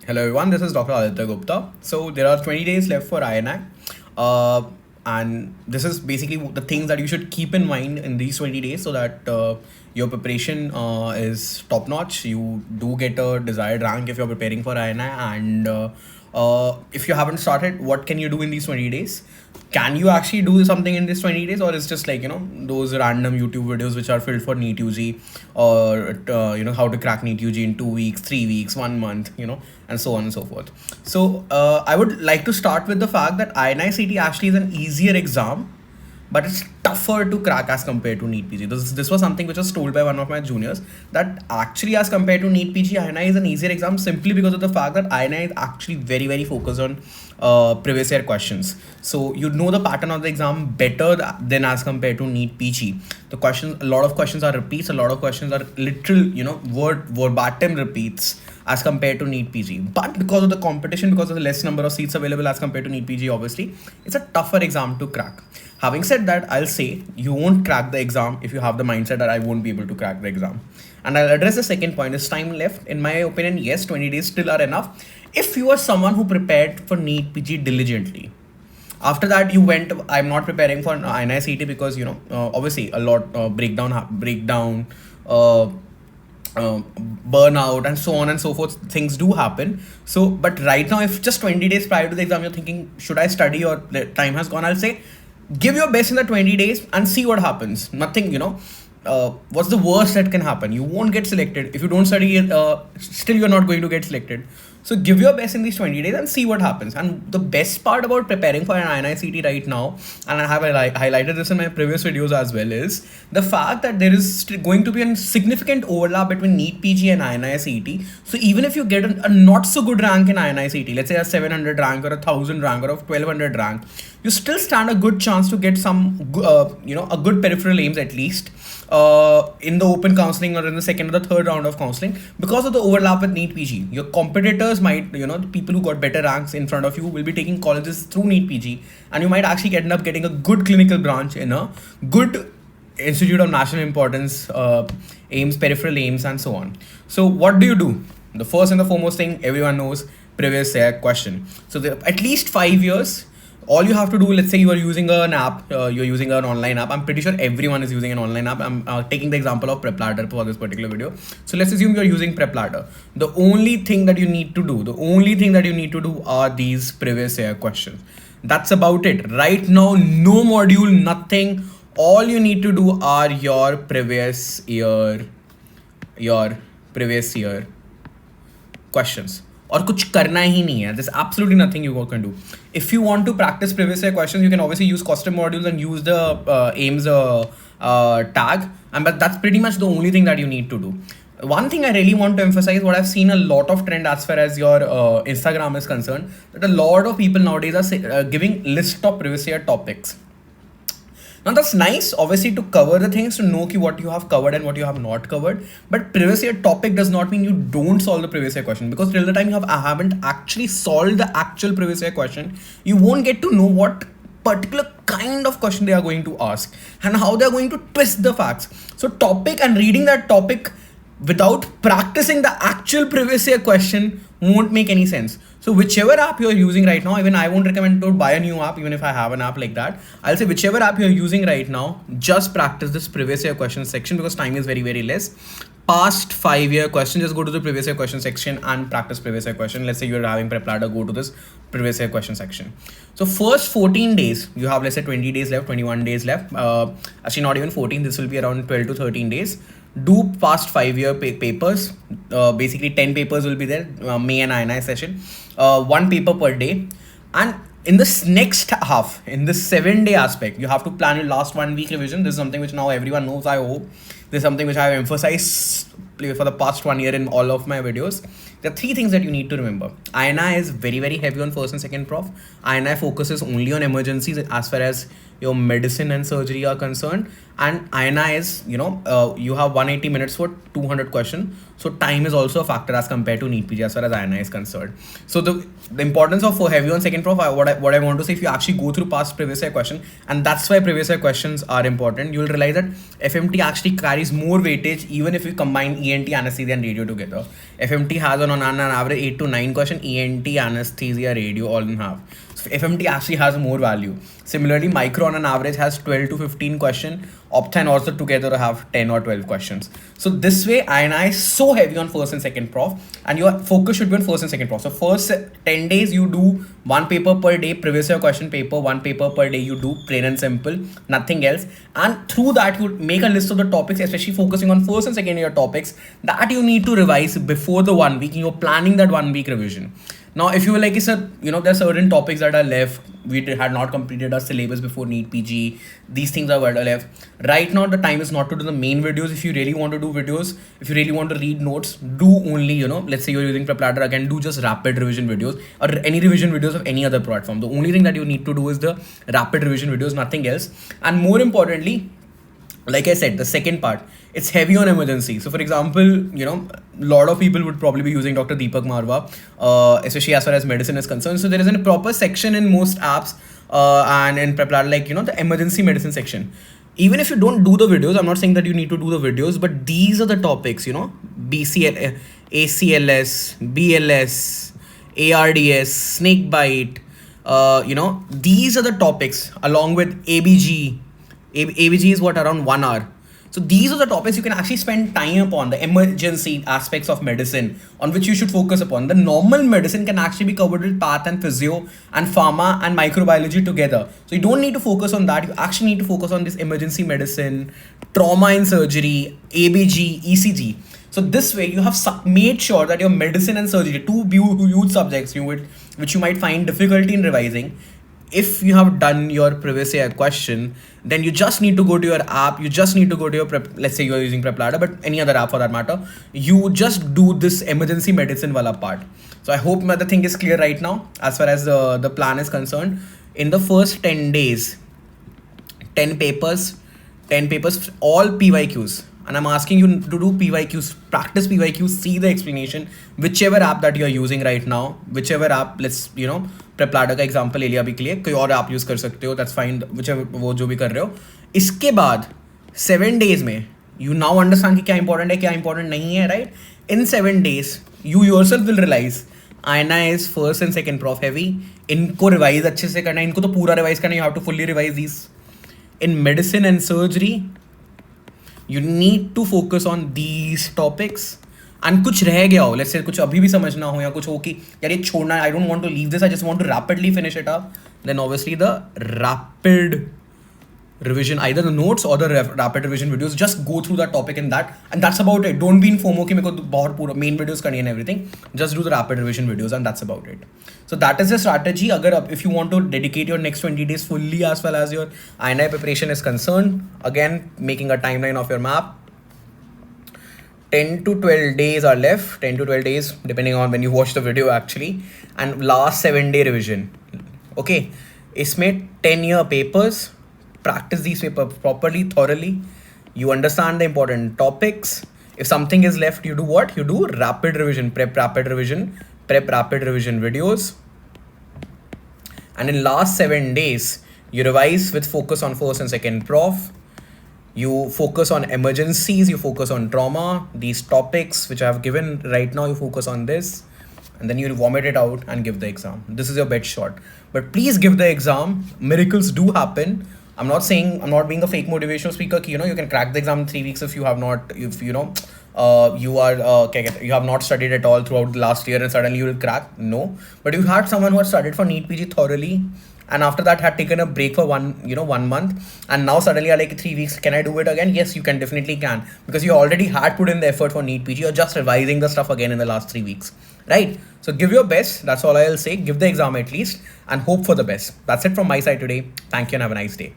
Hello everyone, this is Dr. Aditya Gupta. So there are 20 days left for INI. And this is basically the things that you should keep in mind in these 20 days so that your preparation is top notch. You do get a desired rank if you're preparing for INI. And if you haven't started, what can you do in these 20 days? Can you actually do something in these 20 days, or it's just like, those random YouTube videos which are filled for NEET UG, or how to crack NEET UG in 2 weeks, 3 weeks, 1 month, and so on and so forth. So I would like to start with the fact that INICET actually is an easier exam, but it's tougher to crack as compared to NEET PG. This was something which was told by one of my juniors, that actually as compared to NEET PG, INI is an easier exam simply because of the fact that INI is actually very, very focused on previous year questions. So you know the pattern of the exam better than as compared to NEET PG. The questions, a lot of questions are repeats, a lot of questions are literal, verbatim repeats as compared to NEET PG. But because of the competition, because of the less number of seats available as compared to NEET PG, obviously, it's a tougher exam to crack. Having said that, I'll say you won't crack the exam if you have the mindset that I won't be able to crack the exam. And I'll address the second point. Is time left? In my opinion, yes, 20 days still are enough. If you are someone who prepared for NEET PG diligently, after that you went, I'm not preparing for INICET because, obviously a lot breakdown, burnout and so on and so forth, things do happen. So, but right now, if just 20 days prior to the exam you're thinking, should I study or the time has gone, I'll say give your best in the 20 days and see what happens. Nothing, what's the worst that can happen? You won't get selected. If you don't study, still you're not going to get selected. So give your best in these 20 days and see what happens. And the best part about preparing for an INICET right now, and I have highlighted this in my previous videos as well, is the fact that there is going to be a significant overlap between NEET PG and INICET. So even if you get a not so good rank in INICET, let's say a 700 rank or a 1000 rank or a 1200 rank, you still stand a good chance to get some, a good peripheral aims at least in the open counseling or in the second or the third round of counseling, because of the overlap with NEET PG. Your competitors might, the people who got better ranks in front of you will be taking colleges through NEET PG, and you might actually end up getting a good clinical branch in a good institute of national importance, aims, peripheral aims, and so on. So what do? The first and the foremost thing everyone knows, previous year question. So at least 5 years. All you have to do, let's say you are using an app, you're using an online app. I'm pretty sure everyone is using an online app. I'm taking the example of PrepLadder for this particular video. So let's assume you're using PrepLadder. The only thing that you need to do are these previous year questions. That's about it. Right now, no module, nothing. All you need to do are your previous year questions. और कुछ करना ही नहीं है. There's absolutely nothing you can do. If you want to practice previous year questions, you can obviously use custom modules and use the aims tag, but that's pretty much the only thing that you need to do. One thing I really want to emphasize, what I've seen a lot of trend as far as your Instagram is concerned, that a lot of people nowadays are giving list of previous year topics. Now that's nice, obviously, to cover the things, to know what you have covered and what you have not covered. But previous year topic does not mean you don't solve the previous year question, because till the time you haven't actually solved the actual previous year question, you won't get to know what particular kind of question they are going to ask and how they are going to twist the facts. So topic and reading that topic without practicing the actual previous year question won't make any sense. So whichever app you're using right now, even I won't recommend to buy a new app, even if I have an app like that. I'll say whichever app you're using right now, just practice this previous year question section, because time is very, very less. Past 5 year question, just go to the previous year question section and practice previous year question. Let's say you're having PrepLadder, go to this previous year question section. So first 14 days, you have, let's say 20 days left, 21 days left. Actually not even 14, this will be around 12 to 13 days. Do past 5 year papers. Basically 10 papers will be there, May and INI session. 1 paper per day. And in this next half, in this 7-day aspect, you have to plan your last 1 week revision. This is something which now everyone knows, I hope. This is something which I have emphasized for the past 1 year in all of my videos. There are 3 things that you need to remember. INI is very, very heavy on first and second prof. INI focuses only on emergencies as far as your medicine and surgery are concerned. And INI is, you have 180 minutes for 200 questions. So time is also a factor as compared to NEET PG as far as INI is concerned. So the importance of heavy on second prof, what I want to say, if you actually go through past previous year question, and that's why previous year questions are important, you will realize that FMT actually carries more weightage even if you combine ENT, anesthesia and radio together. FMT has an on an average 8 to 9 question. ENT, anesthesia, radio, all of them have. So FMT actually has more value. Similarly, micro on an average has 12 to 15 question. Opta and also together have 10 or 12 questions. So this way, INI is so heavy on first and second prof, and your focus should be on first and second prof. So first 10 days you do one paper per day, previous year question paper, one paper per day you do, plain and simple, nothing else. And through that you make a list of the topics, especially focusing on first and second year topics that you need to revise before the 1 week. You're planning that 1 week revision. Now, if you were like, sir, there are certain topics that are left. We had not completed our syllabus before NEET PG. These things are left. Right now, the time is not to do the main videos. If you really want to do videos, if you really want to read notes, do only, let's say you're using PrepLadder again, do just rapid revision videos or any revision videos of any other platform. The only thing that you need to do is the rapid revision videos, nothing else. And more importantly, like I said, the second part, it's heavy on emergency. So for example, a lot of people would probably be using Dr. Deepak Marwa, especially as far as medicine is concerned. So there is a proper section in most apps and in PrepLadder, like, the emergency medicine section. Even if you don't do the videos, I'm not saying that you need to do the videos, but these are the topics, BCL, ACLS, BLS, ARDS, snake bite, these are the topics along with ABG. ABG is around 1 hour. So these are the topics you can actually spend time upon, the emergency aspects of medicine on which you should focus upon. The normal medicine can actually be covered with path and physio and pharma and microbiology together. So you don't need to focus on that. You actually need to focus on this emergency medicine, trauma and surgery, ABG, ECG. So this way you have made sure that your medicine and surgery, two huge subjects which you might find difficulty in revising, if you have done your previous year question, then you just need to go to your app. You just need to go to your let's say you're using PrepLadder, but any other app for that matter. You just do this emergency medicine wala part. So I hope the thing is clear right now as far as the plan is concerned. In the first 10 days, 10 papers, all PYQs. And I'm asking you to do PYQs, practice PYQs, see the explanation, whichever app that you're using right now, whichever app, let's, PrepLadder का example ले लिया अभी के लिए, कोई और app use कर सकते हो, that's fine, whichever वो जो भी कर रहे हो. इसके बाद 7 days में you now understand कि क्या important है, क्या important नहीं है, right? In 7 days, you yourself will realize INI is first and second prof heavy. इनको revise अच्छे से करना है, इनको तो पूरा revise करना है, you have to fully revise these. In medicine and surgery, you need to focus on these topics. And कुछ रह गया हो, let's say कुछ अभी भी समझना हो या कुछ हो कि यार ये छोड़ना है, I don't want to leave this, I just want to rapidly finish it up, then obviously the rapid revision, either the notes or the rapid revision videos, just go through that topic and that's about it. Don't be in FOMO कि मेरे को बहुत पूरा main videos करनी है and everything. Just do the rapid revision videos and that's about it. So that is the strategy. If you want to dedicate your next 20 days fully as well as your INI preparation is concerned, again making a timeline of your map. 10 to 12 days are left, 10 to 12 days depending on when you watch the video actually, and last 7-day revision. Okay, इसमें 10-year papers, practice these papers properly, thoroughly. You understand the important topics. If something is left, you do what? You do rapid revision, prep rapid revision videos. And in last 7 days, you revise with focus on first and second prof. You focus on emergencies, you focus on trauma, these topics which I have given right now, you focus on this, and then you vomit it out and give the exam. This is your best shot. But please give the exam. Miracles do happen. I'm not being a fake motivational speaker. You can crack the exam in 3 weeks if you have not, you have not studied at all throughout the last year and suddenly you will crack. No. But you had someone who had studied for NEET PG thoroughly, and after that had taken a break for 1 month, and now suddenly are like 3 weeks, can I do it again? Yes, you can, definitely can, because you already had put in the effort for NEET PG. You're just revising the stuff again in the last 3 weeks, right? So give your best, that's all I'll say. Give the exam at least and hope for the best. That's it from my side today. Thank you and have a nice day.